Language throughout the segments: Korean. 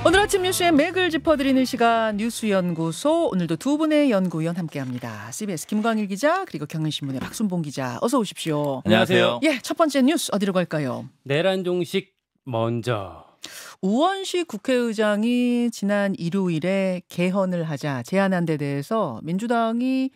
오늘 아침 뉴스의 맥을 짚어드리는 시간 뉴스연구소. 오늘도 두 분의 연구위원 함께합니다. CBS 김광일 기자 그리고 경향신문의 박순봉 기자 어서 오십시오. 안녕하세요. 예, 첫 번째 뉴스 어디로 갈까요? 내란 종식 먼저. 우원식 국회의장이 지난 일요일에 개헌을 하자 제안한 데 대해서 민주당이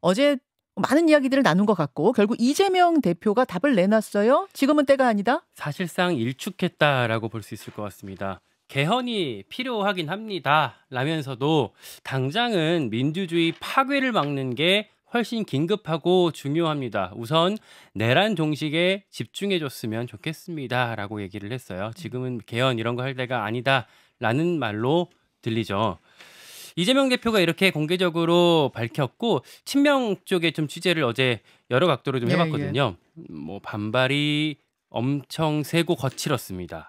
어제 많은 이야기들을 나눈 것 같고 결국 이재명 대표가 답을 내놨어요. 지금은 때가 아니다. 사실상 일축했다라고 볼 수 있을 것 같습니다. 개헌이 필요하긴 합니다. 라면서도 당장은 민주주의 파괴를 막는 게 훨씬 긴급하고 중요합니다. 우선 내란 종식에 집중해줬으면 좋겠습니다. 라고 얘기를 했어요. 지금은 개헌 이런 거 할 때가 아니다라는 말로 들리죠. 이재명 대표가 이렇게 공개적으로 밝혔고 친명 쪽에 좀 취재를 어제 여러 각도로 좀 해봤거든요. 뭐 반발이 엄청 세고 거칠었습니다.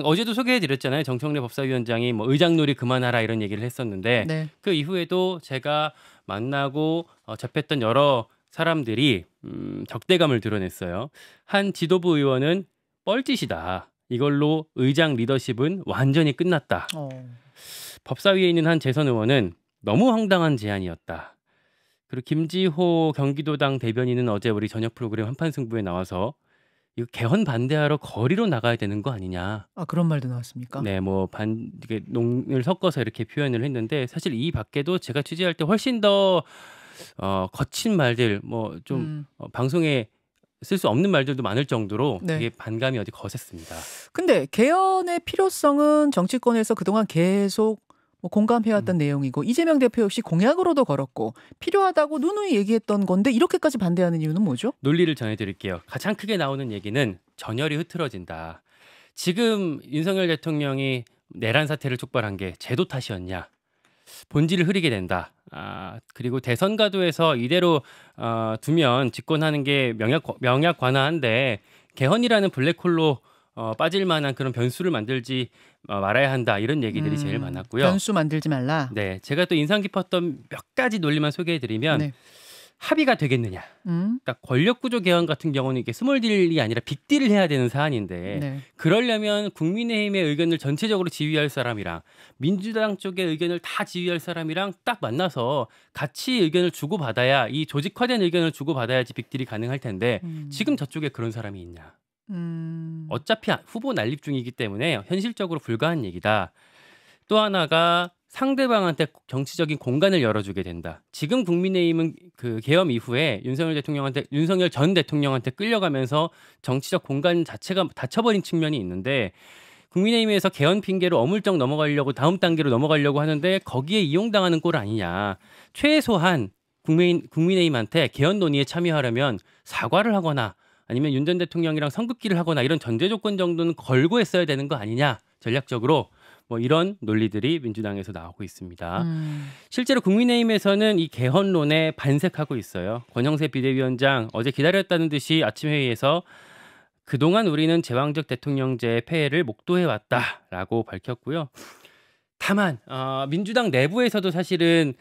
어제도 소개해드렸잖아요. 정청래 법사위원장이 뭐 의장놀이 그만하라 이런 얘기를 했었는데 네. 그 이후에도 제가 만나고 접했던 여러 사람들이 적대감을 드러냈어요. 한 지도부 의원은 뻘짓이다. 이걸로 의장 리더십은 완전히 끝났다. 법사위에 있는 한 재선 의원은 너무 황당한 제안이었다. 그리고 김지호 경기도당 대변인은 어제 우리 저녁 프로그램 한판승부에 나와서 이거 개헌 반대하러 거리로 나가야 되는 거 아니냐. 아, 그런 말도 나왔습니까? 네, 뭐 이게 농을 섞어서 이렇게 표현을 했는데 사실 이 밖에도 제가 취재할 때 훨씬 더 거친 말들, 뭐 좀 방송에 쓸 수 없는 말들도 많을 정도로 되게 반감이 어디 거셌습니다. 근데 개헌의 필요성은 정치권에서 그동안 계속 공감해왔던 내용이고 이재명 대표 역시 공약으로도 걸었고 필요하다고 누누이 얘기했던 건데 이렇게까지 반대하는 이유는 뭐죠? 논리를 전해드릴게요. 가장 크게 나오는 얘기는 전열이 흐트러진다. 지금 윤석열 대통령이 내란 사태를 촉발한 게 제도 탓이었냐. 본질을 흐리게 된다. 그리고 대선 가도에서 이대로 두면 집권하는 게 명약 관화한데 개헌이라는 블랙홀로 빠질 만한 그런 변수를 만들지 말아야 한다. 이런 얘기들이 제일 많았고요. 변수 만들지 말라. 네, 제가 또 인상 깊었던 몇 가지 논리만 소개해드리면 합의가 되겠느냐. 그러니까 권력구조 개헌 같은 경우는 이게 스몰딜이 아니라 빅딜을 해야 되는 사안인데 그러려면 국민의힘의 의견을 전체적으로 지휘할 사람이랑 민주당 쪽의 의견을 다 지휘할 사람이랑 딱 만나서 같이 의견을 주고받아야 이 조직화된 의견을 주고받아야지 빅딜이 가능할 텐데 지금 저쪽에 그런 사람이 있냐. 어차피 후보 난립 중이기 때문에 현실적으로 불가한 얘기다. 또 하나가 상대방한테 정치적인 공간을 열어주게 된다. 지금 국민의힘은 그 계엄 이후에 윤석열 전 대통령한테 끌려가면서 정치적 공간 자체가 닫혀버린 측면이 있는데 국민의힘에서 개헌 핑계로 어물쩍 넘어가려고 다음 단계로 넘어가려고 하는데 거기에 이용당하는 꼴 아니냐. 최소한 국민의힘한테 개헌 논의에 참여하려면 사과를 하거나 아니면 윤 전 대통령이랑 선긋기를 하거나 이런 전제 조건 정도는 걸고 했어야 되는 거 아니냐. 전략적으로 뭐 이런 논리들이 민주당에서 나오고 있습니다. 실제로 국민의힘에서는 이 개헌론에 반색하고 있어요. 권영세 비대위원장 어제 기다렸다는 듯이 아침 회의에서 그동안 우리는 제왕적 대통령제의 폐해를 목도해왔다라고 밝혔고요. 다만 민주당 내부에서도 사실은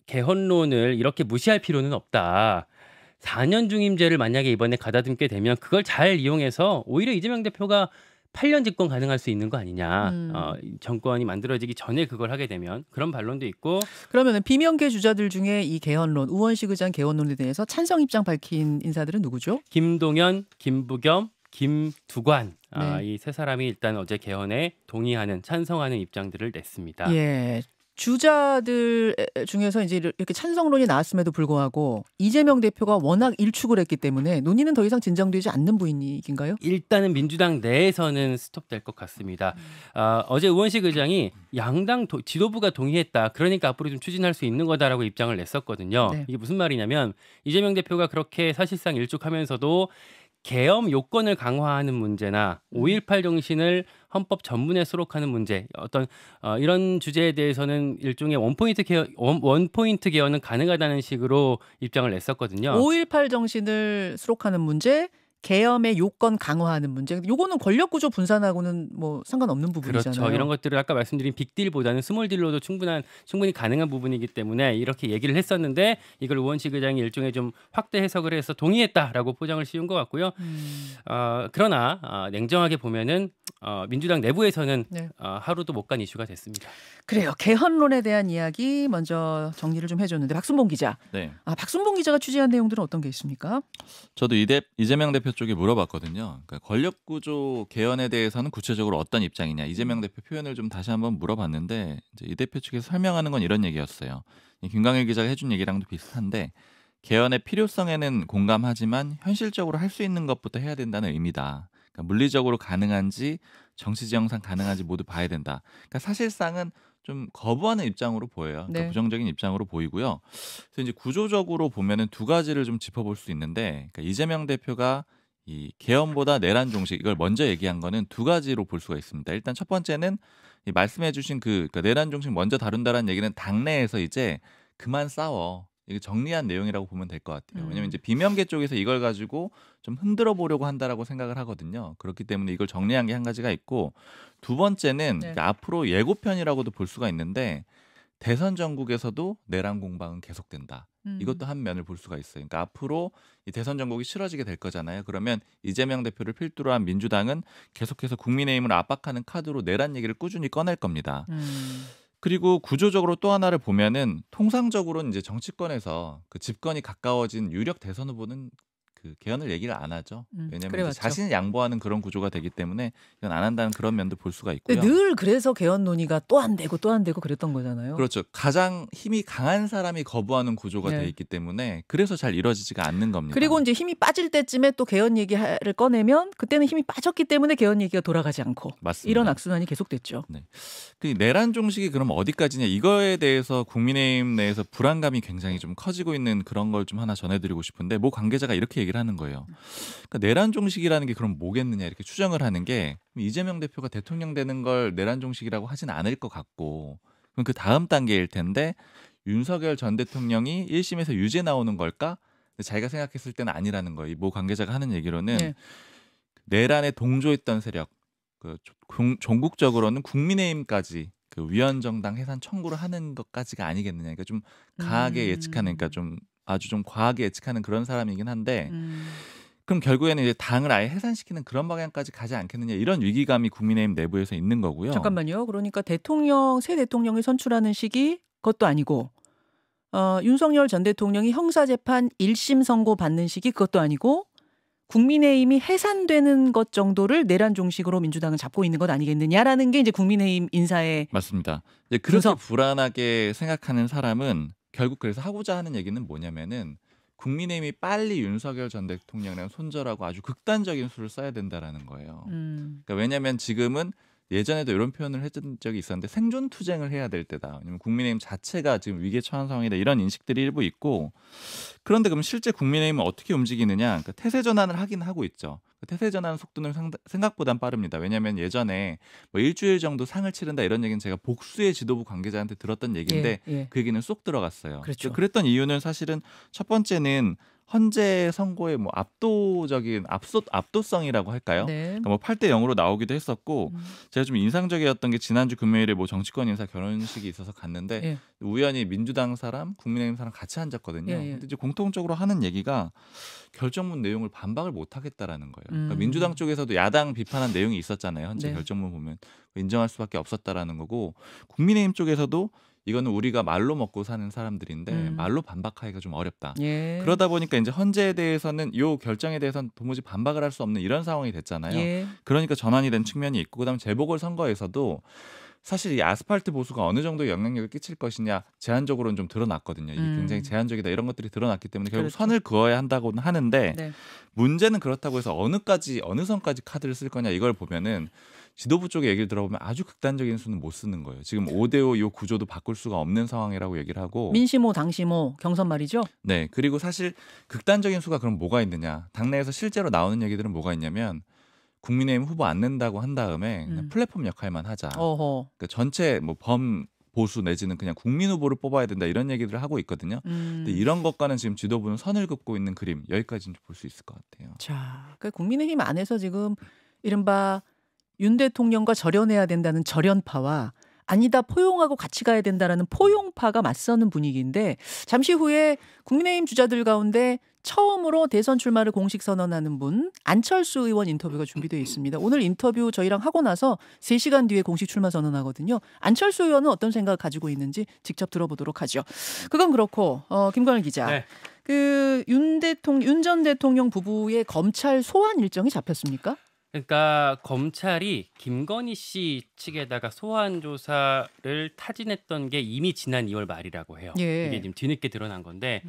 개헌론을 이렇게 무시할 필요는 없다. 4년 중임제를 만약에 이번에 가다듬게 되면 그걸 잘 이용해서 오히려 이재명 대표가 8년 집권 가능할 수 있는 거 아니냐. 정권이 만들어지기 전에 그걸 하게 되면 그런 반론도 있고. 그러면 비명계 주자들 중에 이 개헌론, 우원식 의장 개헌론에 대해서 찬성 입장 밝힌 인사들은 누구죠? 김동연, 김부겸, 김두관. 이 세 사람이 일단 어제 개헌에 동의하는 찬성하는 입장들을 냈습니다. 예. 주자들 중에서 이제 이렇게 찬성론이 나왔음에도 불구하고 이재명 대표가 워낙 일축을 했기 때문에 논의는 더 이상 진정되지 않는 분위기인가요? 일단은 민주당 내에서는 스톱될 것 같습니다. 어제 우원식 의장이 양당 지도부가 동의했다. 그러니까 앞으로 좀 추진할 수 있는 거다라고 입장을 냈었거든요. 이게 무슨 말이냐면 이재명 대표가 그렇게 사실상 일축하면서도 계엄 요건을 강화하는 문제나 5.18 정신을 헌법 전문에 수록하는 문제, 어떤 이런 주제에 대해서는 일종의 원포인트 개헌은 가능하다는 식으로 입장을 냈었거든요. 5.18 정신을 수록하는 문제, 계엄의 요건 강화하는 문제. 요거는 권력구조 분산하고는 뭐 상관없는 부분이잖아요. 그렇죠. 이런 것들을 아까 말씀드린 빅딜보다는 스몰딜로도 충분히 가능한 부분이기 때문에 이렇게 얘기를 했었는데 이걸 우원식 의장이 일종의 좀 확대 해석을 해서 동의했다라고 포장을 씌운 것 같고요. 그러나 냉정하게 보면은 민주당 내부에서는 하루도 못 간 이슈가 됐습니다. 그래요. 개헌론에 대한 이야기 먼저 정리를 좀 해줬는데 박순봉 기자. 네. 박순봉 기자가 취재한 내용들은 어떤 게 있습니까? 저도 이재명 대표 쪽에 물어봤거든요. 그러니까 권력구조 개헌에 대해서는 구체적으로 어떤 입장이냐. 이재명 대표 표현을 좀 다시 한번 물어봤는데 이제 이 대표 측에서 설명하는 건 이런 얘기였어요. 김광일 기자가 해준 얘기랑도 비슷한데 개헌의 필요성에는 공감하지만 현실적으로 할 수 있는 것부터 해야 된다는 의미다. 그러니까 물리적으로 가능한지 정치 지형상 가능한지 모두 봐야 된다. 그러니까 사실상은 좀 거부하는 입장으로 보여요. 그러니까 부정적인 입장으로 보이고요. 그래서 이제 구조적으로 보면은 두 가지를 좀 짚어볼 수 있는데, 그러니까 이재명 대표가 이 개헌보다 내란 종식 이걸 먼저 얘기한 거는 두 가지로 볼 수가 있습니다. 일단 첫 번째는 이 말씀해주신 그러니까 내란 종식 먼저 다룬다라는 얘기는 당내에서 이제 그만 싸워. 이게 정리한 내용이라고 보면 될 것 같아요. 왜냐하면 이제 비명계 쪽에서 이걸 가지고 좀 흔들어 보려고 한다라고 생각을 하거든요. 그렇기 때문에 이걸 정리한 게 한 가지가 있고 두 번째는 그러니까 앞으로 예고편이라고도 볼 수가 있는데 대선 전국에서도 내란 공방은 계속된다. 이것도 한 면을 볼 수가 있어요. 그러니까 앞으로 이 대선 전국이 치러지게 될 거잖아요. 그러면 이재명 대표를 필두로 한 민주당은 계속해서 국민의힘을 압박하는 카드로 내란 얘기를 꾸준히 꺼낼 겁니다. 그리고 구조적으로 또 하나를 보면은 통상적으로는 이제 정치권에서 그 집권이 가까워진 유력 대선 후보는 그 개헌을 얘기를 안 하죠. 왜냐하면 자신이 양보하는 그런 구조가 되기 때문에 이건 안 한다는 그런 면도 볼 수가 있고요. 늘 그래서 개헌 논의가 또 안 되고 또 안 되고 그랬던 거잖아요. 그렇죠. 가장 힘이 강한 사람이 거부하는 구조가 돼 있기 때문에 그래서 잘 이루어지지가 않는 겁니다. 그리고 이제 힘이 빠질 때쯤에 또 개헌 얘기를 꺼내면 그때는 힘이 빠졌기 때문에 개헌 얘기가 돌아가지 않고 맞습니다. 이런 악순환이 계속됐죠. 네. 그 내란 종식이 그럼 어디까지냐 이거에 대해서 국민의힘 내에서 불안감이 굉장히 좀 커지고 있는 그런 걸 좀 하나 전해드리고 싶은데 모 관계자가 이렇게 얘기를 하는 거예요. 그러니까 내란 종식이라는 게 그럼 뭐겠느냐 이렇게 추정을 하는 게 이재명 대표가 대통령 되는 걸 내란 종식이라고 하진 않을 것 같고 그럼 그 다음 단계일 텐데 윤석열 전 대통령이 1심에서 유죄 나오는 걸까? 근데 자기가 생각했을 때는 아니라는 거예요. 모 관계자가 하는 얘기로는 내란에 동조했던 세력 그 전국적으로는 국민의힘까지 그 위헌정당 해산 청구를 하는 것까지가 아니겠느냐. 그러니까 좀 강하게 예측하는, 그러니까 좀 아주 좀 과하게 예측하는 그런 사람이긴 한데, 그럼 결국에는 이제 당을 아예 해산시키는 그런 방향까지 가지 않겠느냐 이런 위기감이 국민의힘 내부에서 있는 거고요. 잠깐만요. 그러니까 새 대통령을 선출하는 시기 그것도 아니고, 윤석열 전 대통령이 형사재판 1심 선고 받는 시기 그것도 아니고. 국민의힘이 해산되는 것 정도를 내란 종식으로 민주당은 잡고 있는 것 아니겠느냐라는 게 이제 국민의힘 인사의 맞습니다. 이제 그렇게 불안하게 생각하는 사람은 결국 그래서 하고자 하는 얘기는 뭐냐면은 국민의힘이 빨리 윤석열 전 대통령이랑 손절하고 아주 극단적인 수를 써야 된다라는 거예요. 그러니까 왜냐하면 지금은 예전에도 이런 표현을 해준 적이 있었는데 생존 투쟁을 해야 될 때다. 왜냐면 국민의힘 자체가 지금 위기에 처한 상황이다. 이런 인식들이 일부 있고 그런데 그럼 실제 국민의힘은 어떻게 움직이느냐. 그러니까 태세 전환을 하긴 하고 있죠. 태세 전환 속도는 생각보단 빠릅니다. 왜냐하면 예전에 뭐 일주일 정도 상을 치른다 이런 얘기는 제가 복수의 지도부 관계자한테 들었던 얘기인데 그 얘기는 쏙 들어갔어요. 그렇죠. 그랬던 이유는 사실은 첫 번째는 헌재 선고의 뭐 압도적인 압도성이라고 할까요? 그러니까 뭐 8대 0으로 나오기도 했었고 제가 좀 인상적이었던 게 지난주 금요일에 뭐 정치권 인사 결혼식이 있어서 갔는데 우연히 민주당 사람, 국민의힘 사람 같이 앉았거든요. 근데 이제 공통적으로 하는 얘기가 결정문 내용을 반박을 못 하겠다라는 거예요. 그러니까 민주당 쪽에서도 야당 비판한 내용이 있었잖아요. 헌재 결정문 보면 인정할 수밖에 없었다라는 거고 국민의힘 쪽에서도 이거는 우리가 말로 먹고 사는 사람들인데 말로 반박하기가 좀 어렵다. 그러다 보니까 이제 헌재에 대해서는 이 결정에 대해서는 도무지 반박을 할 수 없는 이런 상황이 됐잖아요. 그러니까 전환이 된 측면이 있고 그다음에 재보궐선거에서도 사실 이 아스팔트 보수가 어느 정도 영향력을 끼칠 것이냐 제한적으로는 좀 드러났거든요. 이게 굉장히 제한적이다 이런 것들이 드러났기 때문에 결국 선을 그어야 한다고는 하는데 문제는 그렇다고 해서 어느 선까지 카드를 쓸 거냐 이걸 보면은 지도부 쪽의 얘기를 들어보면 아주 극단적인 수는 못 쓰는 거예요. 지금 5대5 이 구조도 바꿀 수가 없는 상황이라고 얘기를 하고 민심호 당심호 경선 말이죠. 네. 그리고 사실 극단적인 수가 그럼 뭐가 있느냐. 당내에서 실제로 나오는 얘기들은 뭐가 있냐면 국민의힘 후보 안 낸다고 한 다음에 그냥 플랫폼 역할만 하자. 그러니까 전체 뭐 보수 내지는 그냥 국민 후보를 뽑아야 된다 이런 얘기들을 하고 있거든요. 근데 이런 것과는 지금 지도부는 선을 긋고 있는 그림 여기까지는 볼 수 있을 것 같아요. 자, 그러니까 국민의힘 안에서 지금 이른바 윤 대통령과 절연해야 된다는 절연파와 아니다 포용하고 같이 가야 된다라는 포용파가 맞서는 분위기인데 잠시 후에 국민의힘 주자들 가운데 처음으로 대선 출마를 공식 선언하는 분 안철수 의원 인터뷰가 준비되어 있습니다. 오늘 인터뷰 저희랑 하고 나서 3시간 뒤에 공식 출마 선언하거든요. 안철수 의원은 어떤 생각을 가지고 있는지 직접 들어보도록 하죠. 그건 그렇고 김관일 기자. 네. 그 윤 전 대통령 부부의 검찰 소환 일정이 잡혔습니까? 그러니까 검찰이 김건희 씨 측에다가 소환 조사를 타진했던 게 이미 지난 2월 말이라고 해요. 예. 이게 지금 뒤늦게 드러난 건데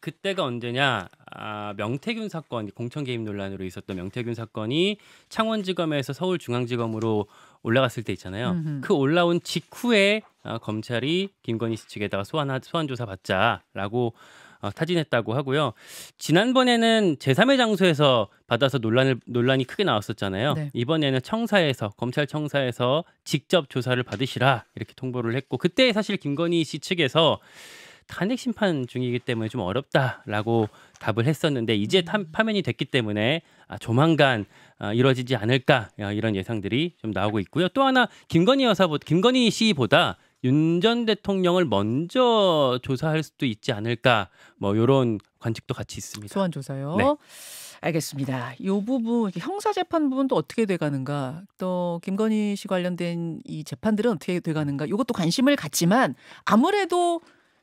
그때가 언제냐? 명태균 사건, 공천 개입 논란으로 있었던 명태균 사건이 창원지검에서 서울중앙지검으로 올라갔을 때 있잖아요. 그 올라온 직후에 검찰이 김건희 씨 측에다가 소환 조사 받자라고 타진했다고 하고요. 지난번에는 제3의 장소에서 받아서 논란이 크게 나왔었잖아요. 네. 이번에는 검찰청사에서 직접 조사를 받으시라 이렇게 통보를 했고, 그때 사실 김건희 씨 측에서 탄핵 심판 중이기 때문에 좀 어렵다라고 답을 했었는데, 이제 파면이 됐기 때문에 조만간 이루어지지 않을까 이런 예상들이 좀 나오고 있고요. 또 하나 김건희 씨보다 윤 전 대통령을 먼저 조사할 수도 있지 않을까, 뭐 이런 관측도 같이 있습니다. 소환 조사요. 네. 알겠습니다. 이 부분 형사 재판 부분도 어떻게 돼가는가, 또 김건희 씨 관련된 이 재판들은 어떻게 돼가는가, 이것도 관심을 갖지만 아무래도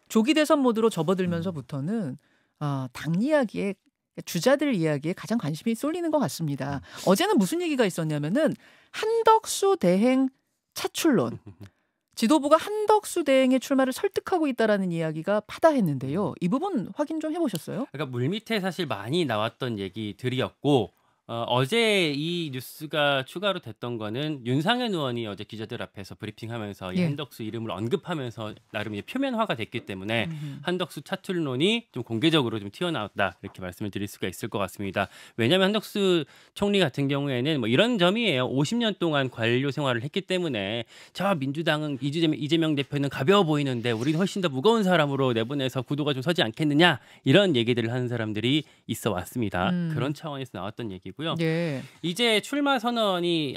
조기 대선 모드로 접어들면서부터는 당 이야기에, 주자들 이야기에 가장 관심이 쏠리는 것 같습니다. 어제는 무슨 얘기가 있었냐면은 한덕수 대행 차출론. 지도부가 한덕수 대행의 출마를 설득하고 있다라는 이야기가 파다했는데요. 이 부분 확인 좀 해보셨어요? 그러니까 물밑에 사실 많이 나왔던 얘기들이었고, 어제 이 뉴스가 추가로 됐던 거는 윤상현 의원이 어제 기자들 앞에서 브리핑하면서 이 한덕수 이름을 언급하면서 나름 이제 표면화가 됐기 때문에 한덕수 차출론이 좀 공개적으로 좀 튀어나왔다, 이렇게 말씀을 드릴 수가 있을 것 같습니다. 왜냐하면 한덕수 총리 같은 경우에는 뭐 이런 점이에요. 50년 동안 관료 생활을 했기 때문에 저 민주당은 이재명 대표는 가벼워 보이는데 우리는 훨씬 더 무거운 사람으로 내보내서 구도가 좀 서지 않겠느냐, 이런 얘기들을 하는 사람들이 있어 왔습니다. 그런 차원에서 나왔던 얘기고. 예. 이제 출마 선언이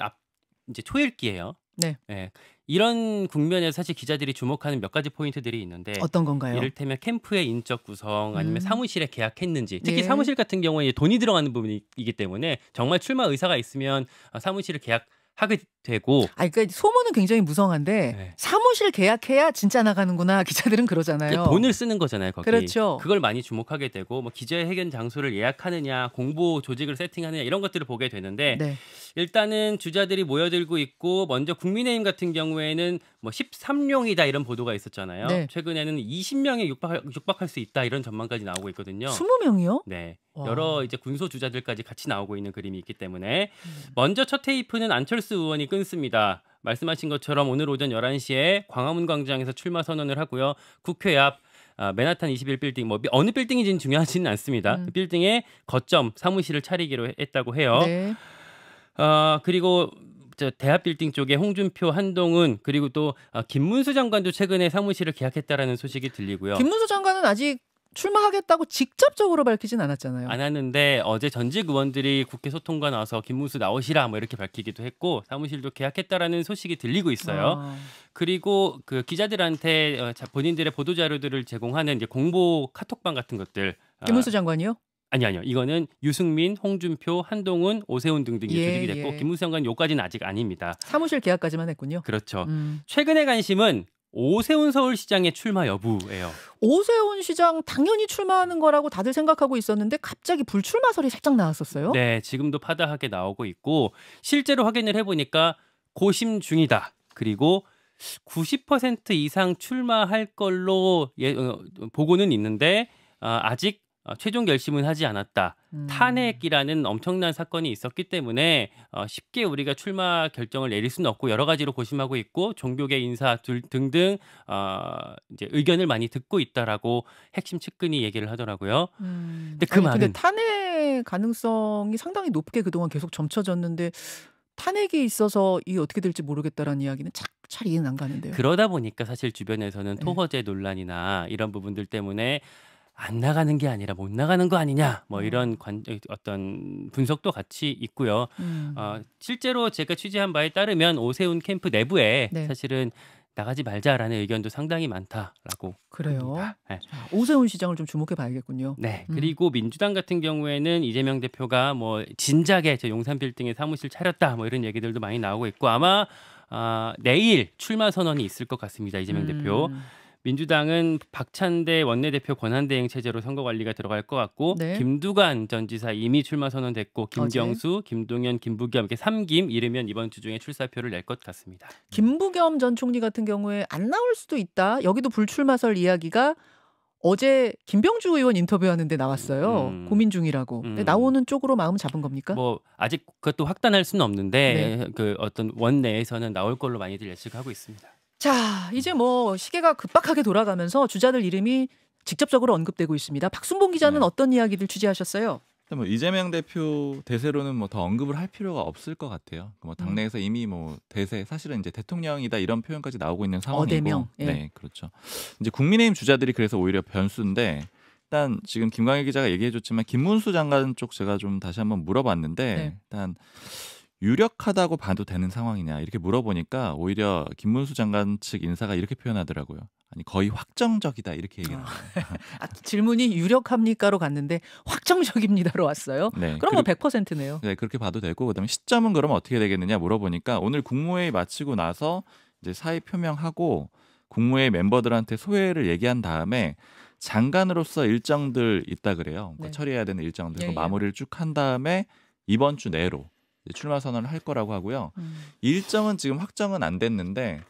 이제 초읽기예요. 네. 네. 이런 국면에서 사실 기자들이 주목하는 몇 가지 포인트들이 있는데, 어떤 건가요? 이를테면 캠프의 인적 구성, 아니면 사무실에 계약했는지, 특히 사무실 같은 경우에 돈이 들어가는 부분이기 때문에 정말 출마 의사가 있으면 사무실을 계약하게 되고. 그러니까 소문은 굉장히 무성한데 사무실 계약해야 진짜 나가는구나, 기자들은 그러잖아요. 돈을 쓰는 거잖아요, 거기. 그렇죠. 그걸 많이 주목하게 되고, 뭐 기자회견 장소를 예약하느냐, 공보 조직을 세팅하느냐, 이런 것들을 보게 되는데, 일단은 주자들이 모여들고 있고, 먼저 국민의힘 같은 경우에는 뭐 13룡이다 이런 보도가 있었잖아요. 최근에는 20명에 육박할 수 있다, 이런 전망까지 나오고 있거든요. 20명이요? 네. 여러 이제 군소 주자들까지 같이 나오고 있는 그림이 있기 때문에 먼저 첫 테이프는 안철수 의원이 끊습니다. 말씀하신 것처럼 오늘 오전 11시에 광화문 광장에서 출마 선언을 하고요. 국회 앞 맨하탄 21빌딩, 뭐 어느 빌딩인지는 중요하지는 않습니다. 그 빌딩에 거점 사무실을 차리기로 했다고 해요. 그리고 대합 빌딩 쪽에 홍준표, 한동훈, 그리고 또 김문수 장관도 최근에 사무실을 계약했다라는 소식이 들리고요. 김문수 장관은 아직 출마하겠다고 직접적으로 밝히진 않았잖아요. 안 하는데 어제 전직 의원들이 국회 소통관 나와서 김문수 나오시라 뭐 이렇게 밝히기도 했고, 사무실도 계약했다라는 소식이 들리고 있어요. 그리고 그 기자들한테 본인들의 보도 자료들을 제공하는 이제 공보 카톡방 같은 것들. 김문수 장관이요? 아니요. 이거는 유승민, 홍준표, 한동훈, 오세훈 등등이 조직이 됐고, 김문수 장관 요까지는 아직 아닙니다. 사무실 계약까지만 했군요. 그렇죠. 최근의 관심은 오세훈 서울시장의 출마 여부예요. 오세훈 시장 당연히 출마하는 거라고 다들 생각하고 있었는데 갑자기 불출마설이 살짝 나왔었어요. 네, 지금도 파다하게 나오고 있고, 실제로 확인을 해보니까 고심 중이다. 그리고 90% 이상 출마할 걸로 보고는 있는데 아직 최종 결심은 하지 않았다. 탄핵이라는 엄청난 사건이 있었기 때문에 쉽게 우리가 출마 결정을 내릴 수는 없고, 여러 가지로 고심하고 있고, 종교계 인사 등등 이제 의견을 많이 듣고 있다라고 핵심 측근이 얘기를 하더라고요. 근데 근데 탄핵 가능성이 상당히 높게 그동안 계속 점쳐졌는데, 탄핵이 있어서 이게 어떻게 될지 모르겠다라는 이야기는 잘 이해는 안 가는데요. 그러다 보니까 사실 주변에서는 토허제 논란이나 이런 부분들 때문에 안 나가는 게 아니라 못 나가는 거 아니냐, 뭐 이런 어떤 분석도 같이 있고요. 실제로 제가 취재한 바에 따르면 오세훈 캠프 내부에 사실은 나가지 말자라는 의견도 상당히 많다라고. 그래요. 네. 오세훈 시장을 좀 주목해 봐야겠군요. 네. 그리고 민주당 같은 경우에는 이재명 대표가 뭐 진작에 저 용산 빌딩에 사무실 차렸다 뭐 이런 얘기들도 많이 나오고 있고 아마 내일 출마 선언이 있을 것 같습니다. 이재명 대표. 민주당은 박찬대 원내대표 권한대행 체제로 선거관리가 들어갈 것 같고 네. 김두관 전 지사 이미 출마 선언됐고 김경수, 김동연, 김부겸 이렇게 3김 이르면 이번 주 중에 출사표를 낼 것 같습니다. 김부겸 전 총리 같은 경우에 안 나올 수도 있다. 여기도 불출마설 이야기가 어제 김병주 의원 인터뷰하는데 나왔어요. 고민 중이라고. 나오는 쪽으로 마음 잡은 겁니까? 뭐 아직 그것도 확단할 수는 없는데 그 어떤 원내에서는 나올 걸로 많이들 예측하고 있습니다. 자, 이제 뭐 시계가 급박하게 돌아가면서 주자들 이름이 직접적으로 언급되고 있습니다. 박순봉 기자는 어떤 이야기들 취재하셨어요? 뭐 이재명 대표 대세로는 뭐 더 언급을 할 필요가 없을 것 같아요. 뭐 당내에서 이미 뭐 대세 사실은 이제 대통령이다 이런 표현까지 나오고 있는 상황이고, 어대명. 예. 네, 그렇죠. 이제 국민의힘 주자들이 그래서 오히려 변수인데 일단 지금 김광일 기자가 얘기해줬지만 김문수 장관 쪽 제가 좀 다시 한번 물어봤는데 일단. 유력하다고 봐도 되는 상황이냐 이렇게 물어보니까 오히려 김문수 장관 측 인사가 이렇게 표현하더라고요. 아니 거의 확정적이다 이렇게 얘기를 해요. 질문이 유력합니까로 갔는데 확정적입니다로 왔어요. 네, 그럼 뭐 100%네요. 네, 그렇게 봐도 되고 그다음에 시점은 그럼 어떻게 되겠느냐 물어보니까 오늘 국무회의 마치고 나서 이제 사의 표명하고 국무회의 멤버들한테 소회를 얘기한 다음에 장관으로서 일정들 있다 그래요. 그러니까 처리해야 되는 일정들 마무리를 쭉 한 다음에 이번 주 내로 출마 선언을 할 거라고 하고요. 일정은 지금 확정은 안 됐는데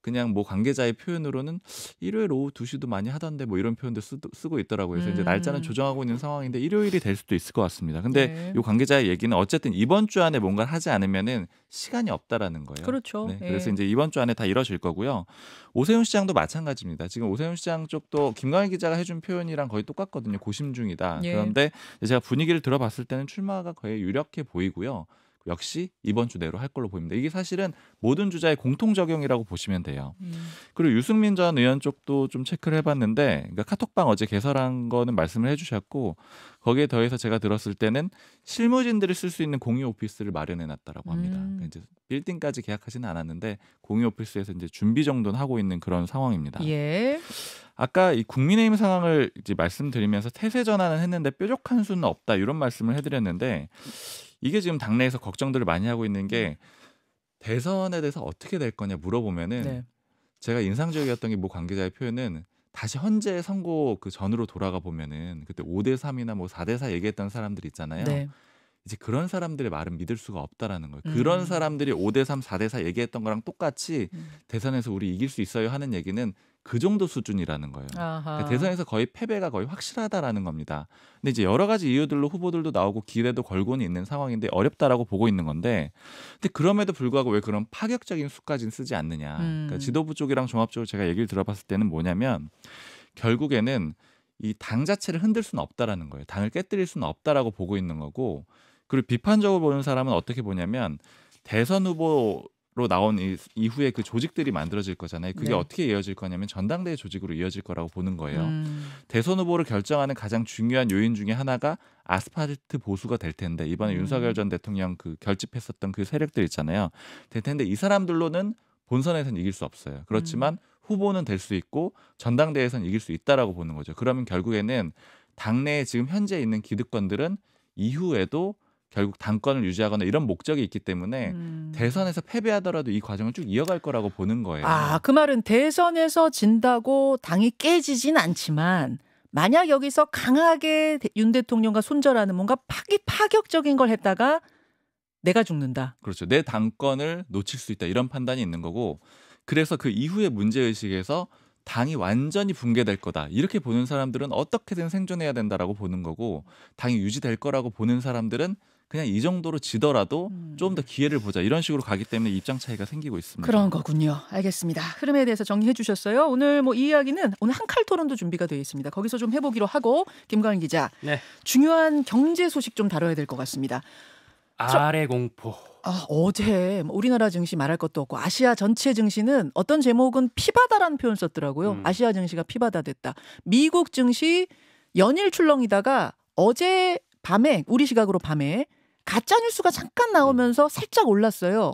그냥 뭐 관계자의 표현으로는 일요일 오후 2시도 많이 하던데 뭐 이런 표현도 쓰고 있더라고요. 그래서 이제 날짜는 조정하고 있는 상황인데 일요일이 될 수도 있을 것 같습니다. 근데 이 관계자의 얘기는 어쨌든 이번 주 안에 뭔가를 하지 않으면은 시간이 없다라는 거예요. 그렇죠. 네, 그래서 이제 이번 주 안에 다 이뤄질 거고요. 오세훈 시장도 마찬가지입니다. 지금 오세훈 시장 쪽도 김광일 기자가 해준 표현이랑 거의 똑같거든요. 고심 중이다. 그런데 제가 분위기를 들어봤을 때는 출마가 거의 유력해 보이고요. 역시 이번 주 내로 할 걸로 보입니다. 이게 사실은 모든 주자의 공통 적용이라고 보시면 돼요. 그리고 유승민 전 의원 쪽도 좀 체크를 해봤는데 그러니까 카톡방 어제 개설한 거는 말씀을 해주셨고 거기에 더해서 제가 들었을 때는 실무진들이 쓸 수 있는 공유 오피스를 마련해놨다라고 합니다. 그러니까 이제 빌딩까지 계약하지는 않았는데 공유 오피스에서 이제 준비 정도는 하고 있는 그런 상황입니다. 아까 이 국민의힘 상황을 이제 말씀드리면서 태세 전환은 했는데 뾰족한 수는 없다 이런 말씀을 해드렸는데. 이게 지금 당내에서 걱정들을 많이 하고 있는 게 대선에 대해서 어떻게 될 거냐 물어보면은 제가 인상적이었던 게 뭐 관계자의 표현은 다시 헌재 선고 그 전으로 돌아가 보면은 그때 5대3이나 뭐 4대4 얘기했던 사람들 있잖아요. 이제 그런 사람들의 말은 믿을 수가 없다라는 거예요. 그런 사람들이 5대3, 4대4 얘기했던 거랑 똑같이 대선에서 우리 이길 수 있어요 하는 얘기는 그 정도 수준이라는 거예요. 그러니까 대선에서 거의 패배가 거의 확실하다라는 겁니다. 근데 이제 여러 가지 이유들로 후보들도 나오고 기대도 걸고는 있는 상황인데 어렵다라고 보고 있는 건데 근데 그럼에도 불구하고 왜 그런 파격적인 수까지는 쓰지 않느냐. 그러니까 지도부 쪽이랑 종합적으로 제가 얘기를 들어봤을 때는 뭐냐면 결국에는 이 당 자체를 흔들 수는 없다라는 거예요. 당을 깨뜨릴 수는 없다라고 보고 있는 거고 그리고 비판적으로 보는 사람은 어떻게 보냐면 대선 후보로 나온 이후에 그 조직들이 만들어질 거잖아요. 그게 어떻게 이어질 거냐면 전당대회 조직으로 이어질 거라고 보는 거예요. 대선 후보를 결정하는 가장 중요한 요인 중에 하나가 아스팔트 보수가 될 텐데 이번에 윤석열 전 대통령 그 결집했었던 그 세력들 있잖아요. 될 텐데 이 사람들로는 본선에서는 이길 수 없어요. 그렇지만 후보는 될 수 있고 전당대회에서는 이길 수 있다라고 보는 거죠. 그러면 결국에는 당내에 지금 현재 있는 기득권들은 이후에도 결국 당권을 유지하거나 이런 목적이 있기 때문에 대선에서 패배하더라도 이 과정을 쭉 이어갈 거라고 보는 거예요. 그 말은 대선에서 진다고 당이 깨지진 않지만 만약 여기서 강하게 윤 대통령과 손절하는 뭔가 파격적인 걸 했다가 내가 죽는다. 그렇죠. 내 당권을 놓칠 수 있다. 이런 판단이 있는 거고 그래서 그 이후의 문제의식에서 당이 완전히 붕괴될 거다. 이렇게 보는 사람들은 어떻게든 생존해야 된다라고 보는 거고 당이 유지될 거라고 보는 사람들은 그냥 이 정도로 지더라도 좀 더 기회를 보자. 이런 식으로 가기 때문에 입장 차이가 생기고 있습니다. 그런 거군요. 알겠습니다. 흐름에 대해서 정리해 주셨어요. 오늘 뭐 이 이야기는 오늘 한칼 토론도 준비가 되어 있습니다. 거기서 좀 해보기로 하고 김광일 기자. 중요한 경제 소식 좀 다뤄야 될 것 같습니다. 아래 공포. 어제 우리나라 증시 말할 것도 없고 아시아 전체 증시는 어떤 제목은 피바다라는 표현 썼더라고요. 아시아 증시가 피바다 됐다. 미국 증시 연일 출렁이다가 어제 밤에 우리 시각으로 밤에 가짜 뉴스가 잠깐 나오면서 살짝 올랐어요.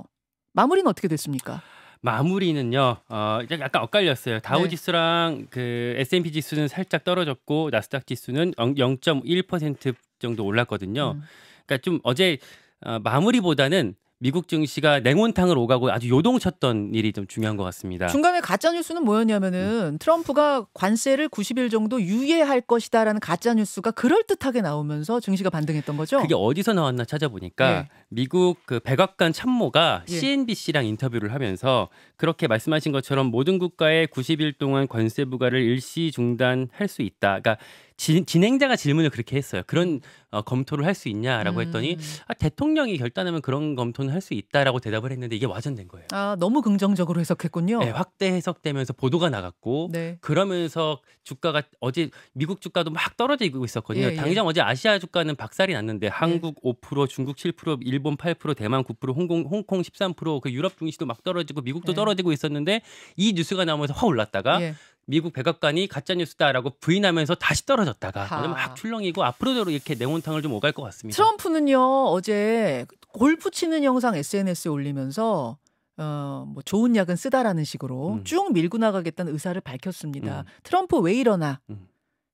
마무리는 어떻게 됐습니까? 마무리는요. 약간 엇갈렸어요. 다우 네. 지수랑 그 S&P 지수는 살짝 떨어졌고 나스닥 지수는 0.1% 정도 올랐거든요. 그러니까 좀 어제 마무리보다는 미국 증시가 냉온탕을 오가고 아주 요동쳤던 일이 좀 중요한 것 같습니다. 중간에 가짜 뉴스는 뭐였냐면은 트럼프가 관세를 90일 정도 유예할 것이다라는 가짜 뉴스가 그럴듯하게 나오면서 증시가 반등했던 거죠. 그게 어디서 나왔나 찾아보니까 예. 미국 그 백악관 참모가 예. CNBC랑 인터뷰를 하면서 그렇게 말씀하신 것처럼 모든 국가에 90일 동안 관세 부과를 일시 중단할 수 있다. 그러니까 진행자가 질문을 그렇게 했어요. 그런 검토를 할 수 있냐라고 했더니 대통령이 결단하면 그런 검토는 할 수 있다라고 대답을 했는데 이게 와전된 거예요. 너무 긍정적으로 해석했군요. 네, 확대 해석되면서 보도가 나갔고 네. 그러면서 주가가 어제 미국 주가도 막 떨어지고 있었거든요. 예. 당장 어제 아시아 주가는 박살이 났는데 한국 5%, 중국 7%, 일본 8%, 대만 9%, 홍콩 13%, 그 유럽 증시도 막 떨어지고 미국도 떨어지고 있었는데 이 뉴스가 나오면서 확 올랐다가 미국 백악관이 가짜뉴스다라고 부인하면서 다시 떨어졌다가 막 출렁이고 앞으로도 이렇게 냉온탕을 좀 오갈 것 같습니다. 트럼프는요 어제 골프 치는 영상 SNS에 올리면서 뭐 좋은 약은 쓰다라는 식으로 쭉 밀고 나가겠다는 의사를 밝혔습니다. 트럼프 왜 이러나?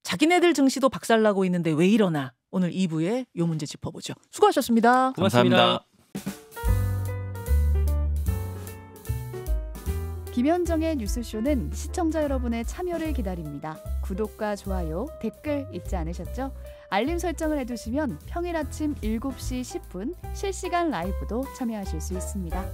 자기네들 증시도 박살나고 있는데 왜 이러나? 오늘 2부에 요 문제 짚어보죠. 수고하셨습니다. 고맙습니다. 김현정의 뉴스쇼는 시청자 여러분의 참여를 기다립니다. 구독과 좋아요, 댓글 잊지 않으셨죠? 알림 설정을 해두시면 평일 아침 7시 10분 실시간 라이브도 참여하실 수 있습니다.